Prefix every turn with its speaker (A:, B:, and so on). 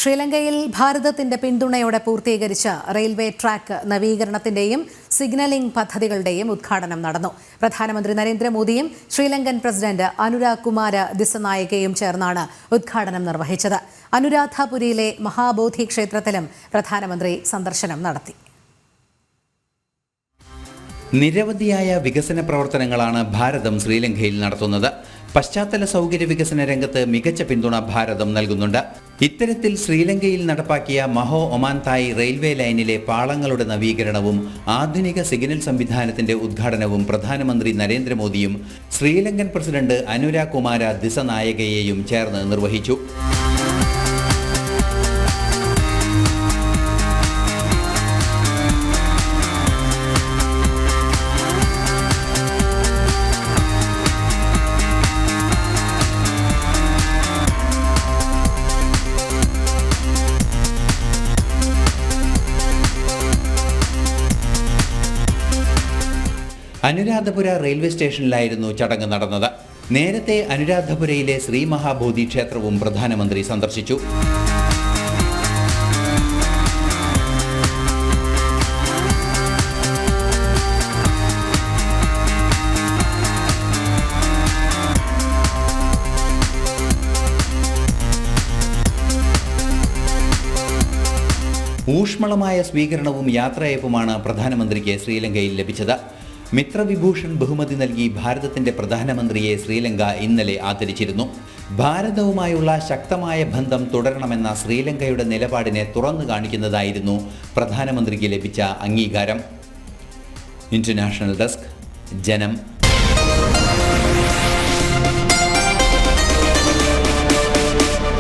A: ശ്രീലങ്കയിൽ ഭാരതത്തിന്റെ പിന്തുണയോടെ പൂർത്തീകരിച്ച റെയിൽവേ ട്രാക്ക് നവീകരണത്തിന്റെയും സിഗ്നലിംഗ് പദ്ധതികളുടെയും ഉദ്ഘാടനം നടന്നു. പ്രധാനമന്ത്രി നരേന്ദ്രമോദിയും ശ്രീലങ്കൻ പ്രസിഡന്റ് അനുരാഗ് കുമാര ദിസനായകയും ചേർന്നാണ് ഉദ്ഘാടനം നിർവഹിച്ചത്. അനുരാധാപുരിയിലെ മഹാബോധി ക്ഷേത്രത്തിലും പ്രധാനമന്ത്രി സന്ദർശനം നടത്തി.
B: നിരവധിയായ വികസന പ്രവർത്തനങ്ങളാണ് ഭാരതം ശ്രീലങ്കയിൽ നടത്തുന്നത്. പശ്ചാത്തല സൗകര്യ വികസന രംഗത്ത് മികച്ച പിന്തുണ ഭാരതം നൽകുന്നുണ്ട്. ഇത്തരത്തിൽ ശ്രീലങ്കയിൽ നടപ്പാക്കിയ മഹോ ഒമാൻ തായ് റെയിൽവേ ലൈനിലെ പാളങ്ങളുടെ നവീകരണവും ആധുനിക സിഗ്നൽ സംവിധാനത്തിന്റെ ഉദ്ഘാടനവും പ്രധാനമന്ത്രി നരേന്ദ്രമോദിയും ശ്രീലങ്കൻ പ്രസിഡന്റ് അനുരാഗ് കുമാര ദിസനായകയെയും ചേർന്ന് നിർവഹിച്ചു. അനുരാധപുര റെയിൽവേ സ്റ്റേഷനിലായിരുന്നു ചടങ്ങ് നടന്നത്. നേരത്തെ അനുരാധപുരയിലെ ശ്രീ മഹാബോധി ക്ഷേത്രവും പ്രധാനമന്ത്രി സന്ദർശിച്ചു. ഊഷ്മളമായ സ്വീകരണവും യാത്രയയപ്പുമാണ് പ്രധാനമന്ത്രിക്ക് ശ്രീലങ്കയിൽ ലഭിച്ചത്. മിത്രവിഭൂഷൺ ബഹുമതി നൽകി ഭാരതത്തിന്റെ പ്രധാനമന്ത്രിയെ ശ്രീലങ്ക ഇന്നലെ ആദരിച്ചിരുന്നു. ഭാരതവുമായുള്ള ശക്തമായ ബന്ധം തുടരണമെന്ന ശ്രീലങ്കയുടെ നിലപാടിനെ തുറന്നു കാണിക്കുന്നതായിരുന്നു പ്രധാനമന്ത്രിക്ക് ലഭിച്ച അംഗീകാരം. ഇന്റർനാഷണൽ ഡെസ്ക്, ജനം.